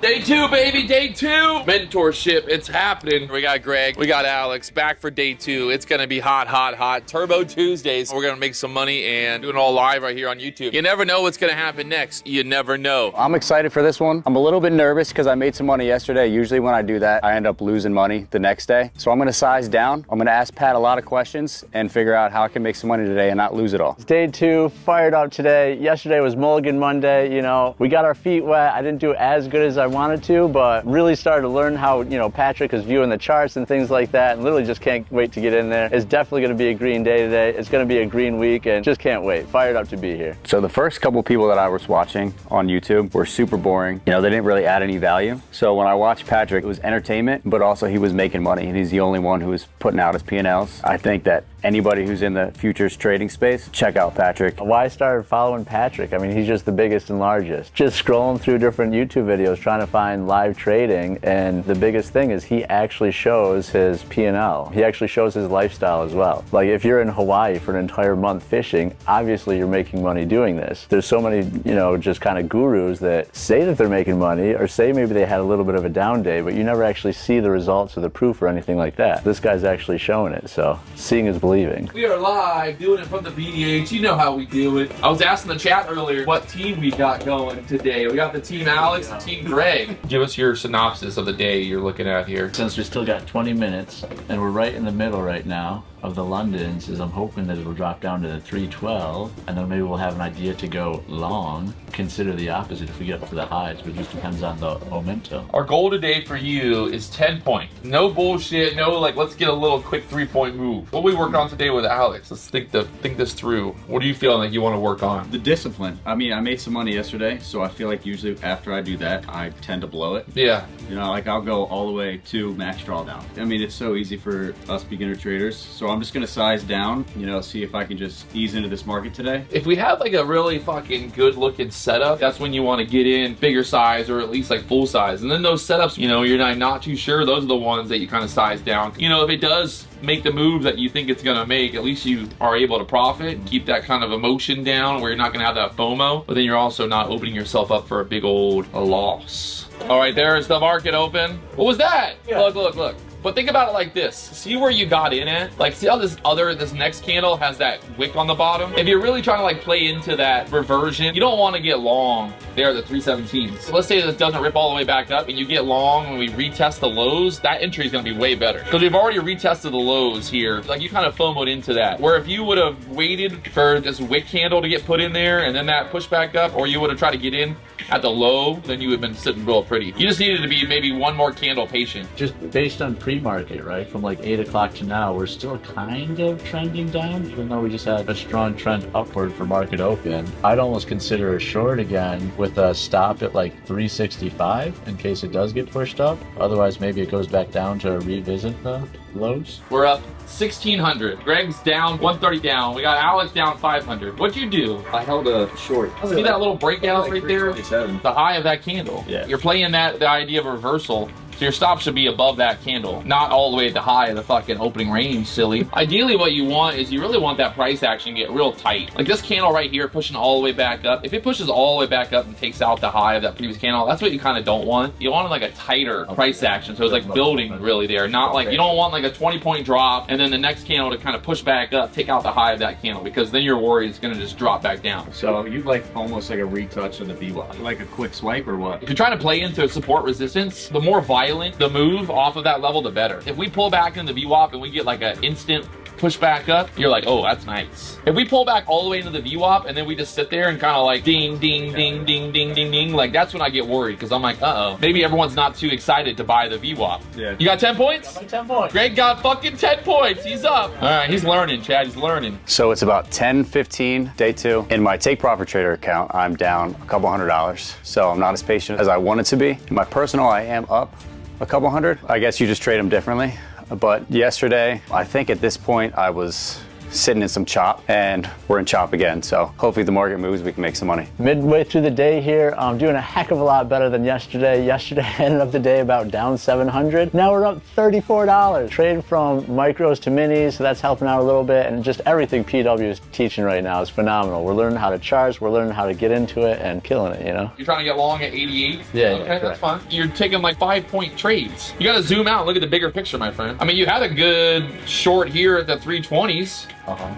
Day two, baby, day two. Mentorship, it's happening. We got Greg, we got Alex back for day two. It's gonna be hot, hot, hot. Turbo Tuesdays. We're gonna make some money and doing it all live right here on YouTube. You never know what's gonna happen next. You never know. I'm excited for this one. I'm a little bit nervous because I made some money yesterday. Usually when I do that, I end up losing money the next day. So I'm gonna size down. I'm gonna ask Pat a lot of questions and figure out how I can make some money today and not lose it all. It's day two, fired up today. Yesterday was Mulligan Monday. You know, we got our feet wet. I didn't do as good as I wanted to, but really started to learn how, you know, Patrick is viewing the charts and things like that, and literally just can't wait to get in there. It's definitely gonna be a green day today. It's gonna be a green week, and just can't wait. Fired up to be here. So the first couple people that I was watching on YouTube were super boring. You know, they didn't really add any value. So when I watched Patrick, it was entertainment, but also he was making money, and he's the only one who was putting out his P&Ls. I think that anybody who's in the futures trading space, check out Patrick. Why I started following Patrick? I mean, he's just the biggest and largest. Just scrolling through different YouTube videos trying to find live trading, and the biggest thing is he actually shows his P&L. He actually shows his lifestyle as well. Like if you're in Hawaii for an entire month fishing, obviously you're making money doing this. There's so many, you know, just kind of gurus that say that they're making money, or say maybe they had a little bit of a down day, but you never actually see the results or the proof or anything like that. This guy's actually showing it, so seeing is believing. We are live, doing it from the BDH. You know how we do it. I was asking the chat earlier what team we got going today. We got the team Alex and team Greg. Give us your synopsis of the day you're looking at here. Since we still got 20 minutes, and we're right in the middle right now of the Londons, is I'm hoping that it'll drop down to the 312, and then maybe we'll have an idea to go long. Consider the opposite if we get up to the highs, but it just depends on the momentum. Our goal today for you is 10 points. No bullshit, no like let's get a little quick 3-point move. What we work on today with Alex, let's think this through. What are you feeling like you want to work on? The discipline. I mean, I made some money yesterday, so I feel like usually after I do that, I tend to blow it. Yeah. You know, like I'll go all the way to max drawdown. I mean, it's so easy for us beginner traders, so I'm just gonna size down, you know, see if I can just ease into this market today. If we have like a really fucking good looking setup, that's when you want to get in bigger size or at least like full size. And then those setups, you know, you're not too sure, those are the ones that you kind of size down. You know, if it does make the move that you think it's gonna make, at least you are able to profit and keep that kind of emotion down where you're not gonna have that FOMO, but then you're also not opening yourself up for a big old loss. All right, there's the market open. What was that? Yeah. Look. But think about it like this. See where you got in at? Like, see how this next candle has that wick on the bottom? If you're really trying to like play into that reversion, you don't want to get long there at the 317s. So let's say this doesn't rip all the way back up and you get long when we retest the lows, that entry is going to be way better. Because we've already retested the lows here. Like you kind of FOMO'd into that. Where if you would have waited for this wick candle to get put in there and then that push back up, or you would have tried to get in at the low, then you would have been sitting real pretty. You just needed to be maybe one more candle patient. Just based on pre-market, right? From like 8 o'clock to now, we're still kind of trending down, even though we just had a strong trend upward for market open. I'd almost consider a short again with a stop at like 365 in case it does get pushed up. Otherwise, maybe it goes back down to revisit the lows. We're up 1,600. Greg's down 130 down. We got Alex down 500. What'd you do? I held a short. See that little breakout right there? The high of that candle. Yeah. You're playing the idea of reversal. So your stop should be above that candle, not all the way at the high of the fucking opening range, silly. Ideally, what you want is you really want that price action to get real tight. Like this candle right here pushing all the way back up. If it pushes all the way back up and takes out the high of that previous candle, that's what you kind of don't want. You want like a tighter price action. So it's like building really there, not like, you don't want like a 20-point drop and then the next candle to kind of push back up, take out the high of that candle, because then you're worried it's gonna just drop back down. So you like almost like a retouch of the VWAP, like a quick swipe or what? If you're trying to play into support resistance, the more violent the move off of that level, the better. If we pull back into the VWAP and we get like an instant push back up, you're like, oh, that's nice. If we pull back all the way into the VWAP and then we just sit there and kind of like ding, ding, ding, ding, ding, ding, ding, like that's when I get worried, because I'm like, uh-oh, maybe everyone's not too excited to buy the VWAP. Yeah. You got 10 points? I got 10 points. Greg got fucking 10 points. He's up. All right, he's learning, Chad. He's learning. So it's about 10:15, day two. In my Take Profit Trader account, I'm down a couple $100. So I'm not as patient as I wanted to be. In my personal, I am up a couple hundred. I guess you just trade them differently. But yesterday, I think at this point I was sitting in some chop, and we're in chop again. So hopefully the market moves, we can make some money. Midway through the day here, I'm doing a heck of a lot better than yesterday. Yesterday I ended up the day about down 700. Now we're up $34. Trading from micros to minis, so that's helping out a little bit, and just everything PW is teaching right now is phenomenal. We're learning how to charge, we're learning how to get into it, and killing it, you know? You're trying to get long at 88? Yeah. Okay, that's fine. You're taking like 5-point trades. You gotta zoom out and look at the bigger picture, my friend. I mean, you had a good short here at the 320s.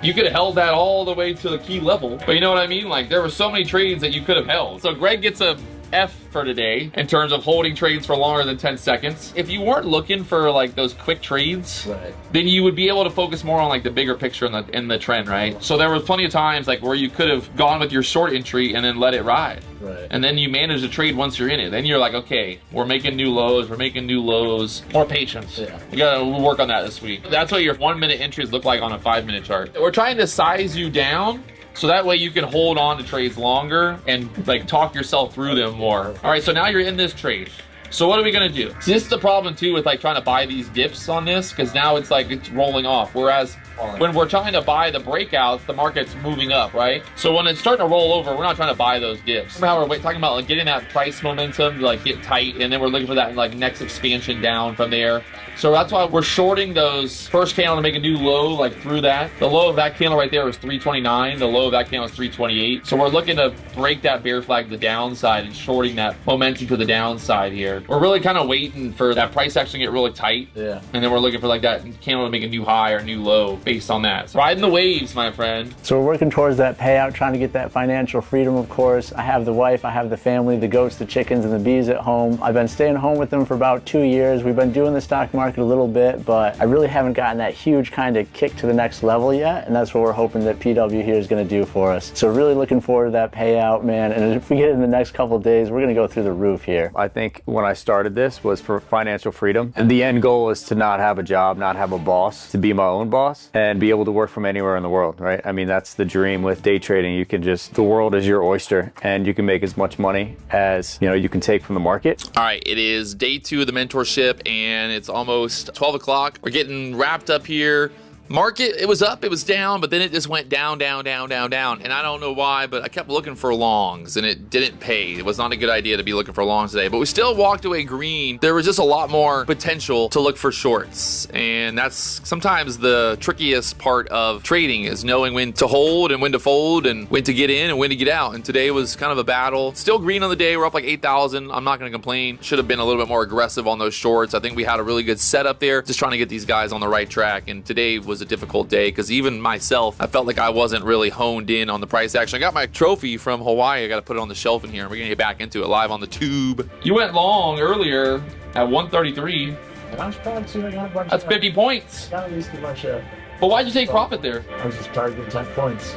You could have held that all the way to the key level, but you know what I mean? Like, there were so many trades that you could have held. So Greg gets a F for today in terms of holding trades for longer than 10 seconds. If you weren't looking for like those quick trades, then you would be able to focus more on like the bigger picture in the trend, right? So there was plenty of times like where you could have gone with your short entry and then let it ride. And then you manage the trade once you're in it. Then you're like, okay, we're making new lows, we're making new lows. More patience. You gotta work on that this week. That's what your 1-minute entries look like on a 5-minute chart. We're trying to size you down so that way you can hold on to trades longer and like talk yourself through them more. All right, so now you're in this trade. So what are we gonna do? See, this is the problem too with like trying to buy these dips on this, because now it's like it's rolling off. Whereas when we're trying to buy the breakouts, the market's moving up, right? So when it's starting to roll over, we're not trying to buy those dips. Remember how we're talking about like getting that price momentum to like get tight, and then we're looking for that like next expansion down from there. So that's why we're shorting those first candle to make a new low like through that. The low of that candle right there was 329. The low of that candle was 328. So we're looking to break that bear flag to the downside and shorting that momentum to the downside here. We're really kind of waiting for that price action to get really tight. And then we're looking for like that candle to make a new high or new low based on that. So riding the waves, my friend. So we're working towards that payout, trying to get that financial freedom, of course. I have the wife, I have the family, the goats, the chickens, and the bees at home. I've been staying home with them for about 2 years. We've been doing the stock market a little bit, but I really haven't gotten that huge kind of kick to the next level yet, and that's what we're hoping that PW here is going to do for us. So really looking forward to that payout, man, and if we get it in the next couple of days, we're going to go through the roof here. I think when I started this was for financial freedom, and the end goal is to not have a job, not have a boss, to be my own boss, and be able to work from anywhere in the world, right? I mean, that's the dream with day trading. You can just, the world is your oyster, and you can make as much money as, you know, you can take from the market. All right, it is day 2 of the mentorship, and it's almost 12 o'clock. We're getting wrapped up here. Market, it was up, it was down, but then it just went down, down, down, down, down. And I don't know why, but I kept looking for longs and it didn't pay. It was not a good idea to be looking for longs today, but we still walked away green. There was just a lot more potential to look for shorts. And that's sometimes the trickiest part of trading, is knowing when to hold and when to fold and when to get in and when to get out. And today was kind of a battle. Still green on the day, we're up like 8,000. I'm not gonna complain. Should have been a little bit more aggressive on those shorts. I think we had a really good setup there, just trying to get these guys on the right track. And today was a difficult day because even myself, I felt like I wasn't really honed in on the price action. I got my trophy from Hawaii. I got to put it on the shelf in here. We're gonna get back into it live on the tube. You went long earlier at 133. That's 50 points. Got at least a bunch of. But why'd you take profit there? I was just targeting 10 points.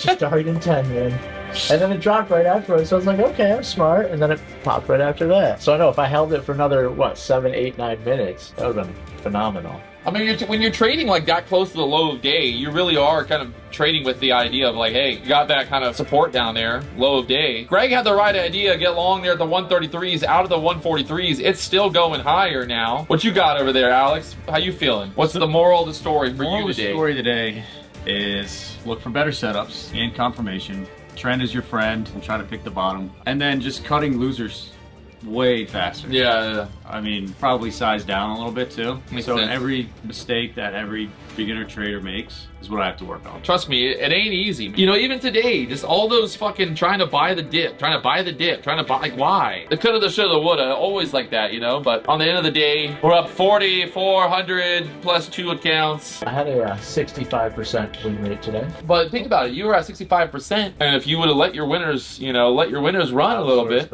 Just targeting 10, man. And then it dropped right afterwards, so I was like, okay, I'm smart. And then it popped right after that. So I know if I held it for another, what, 7, 8, 9 minutes, that would have been phenomenal. I mean, when you're trading like that close to the low of day, you really are kind of trading with the idea of like, hey, you got that kind of support down there, low of day. Greg had the right idea, get long there at the 133s, out of the 143s. It's still going higher now. What you got over there, Alex? How you feeling? What's the moral of the story for you today? The story today is look for better setups and confirmation. Trend is your friend, and try to pick the bottom. And then just cutting losers way faster. Yeah. I mean, probably size down a little bit too. Makes so sense. Every mistake that every beginner trader makes is what I have to work on. Trust me, it ain't easy. You know, even today, just all those fucking trying to buy the dip, trying to buy, like, why? The coulda, the shoulda, woulda, always like that, you know? But on the end of the day, we're up 4,400 plus 2 accounts. I had a 65% win rate today. But think about it, you were at 65%, and if you would have let your winners, you know, let your winners run a little bit,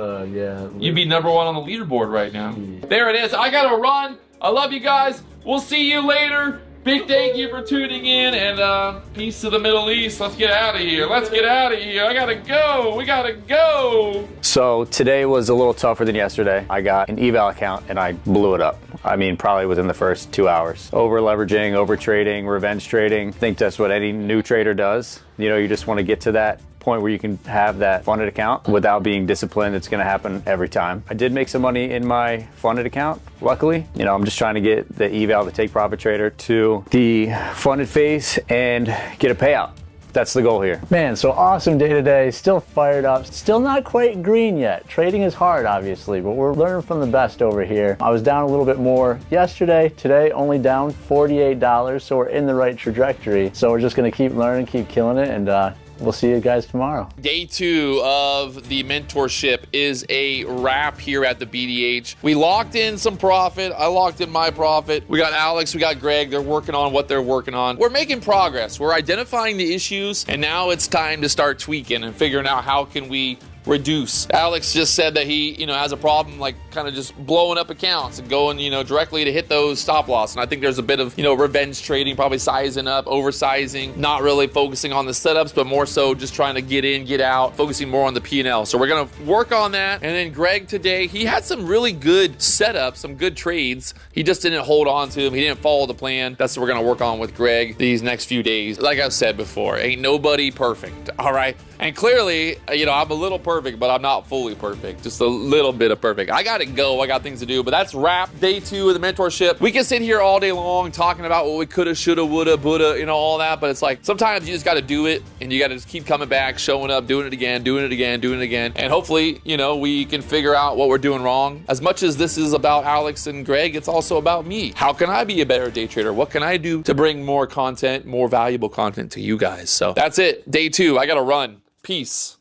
you'd be #1 on the leaderboard right now. There it is. I gotta run. I love you guys. We'll see you later. Big thank you for tuning in, and peace to the Middle East. Let's get out of here. Let's get out of here. I gotta go. We gotta go. So today was a little tougher than yesterday. I got an eval account and I blew it up. I mean, probably within the first 2 hours. Over leveraging, over trading, revenge trading. I think that's what any new trader does. You know, you just want to get to that point where you can have that funded account without being disciplined. It's going to happen every time. I did make some money in my funded account, luckily. You know, I'm just trying to get the eval, the take profit trader, to the funded phase and get a payout. That's the goal here. Man, so awesome day today. Still fired up. Still not quite green yet. Trading is hard, obviously, but we're learning from the best over here. I was down a little bit more yesterday. Today, only down $48, so we're in the right trajectory. So we're just gonna keep learning, keep killing it, and we'll see you guys tomorrow. Day 2 of the mentorship is a wrap here at the BDH. We locked in some profit. I locked in my profit. We got Alex, we got Greg. They're working on what they're working on. We're making progress. We're identifying the issues, and now it's time to start tweaking and figuring out how can we reduce. Alex just said that he, you know, has a problem like kind of just blowing up accounts and going, you know, directly to hit those stop loss. And I think there's a bit of, you know, revenge trading, probably sizing up, oversizing, not really focusing on the setups, but more so just trying to get in, get out, focusing more on the P&L. So we're going to work on that. And then Greg today, he had some really good setups, some good trades. He just didn't hold on to them. He didn't follow the plan. That's what we're going to work on with Greg these next few days. Like I've said before, ain't nobody perfect. All right. And clearly, you know, I'm a little perfect, but I'm not fully perfect. Just a little bit of perfect. I got to go. I got things to do. But that's wrap. Day 2 of the mentorship. We can sit here all day long talking about what we coulda, shoulda, woulda, buulda, you know, all that. But it's like sometimes you just got to do it, and you got to just keep coming back, showing up, doing it again, doing it again, doing it again. And hopefully, you know, we can figure out what we're doing wrong. As much as this is about Alex and Greg, it's also about me. How can I be a better day trader? What can I do to bring more content, more valuable content to you guys? So that's it. Day 2. I got to run. Peace.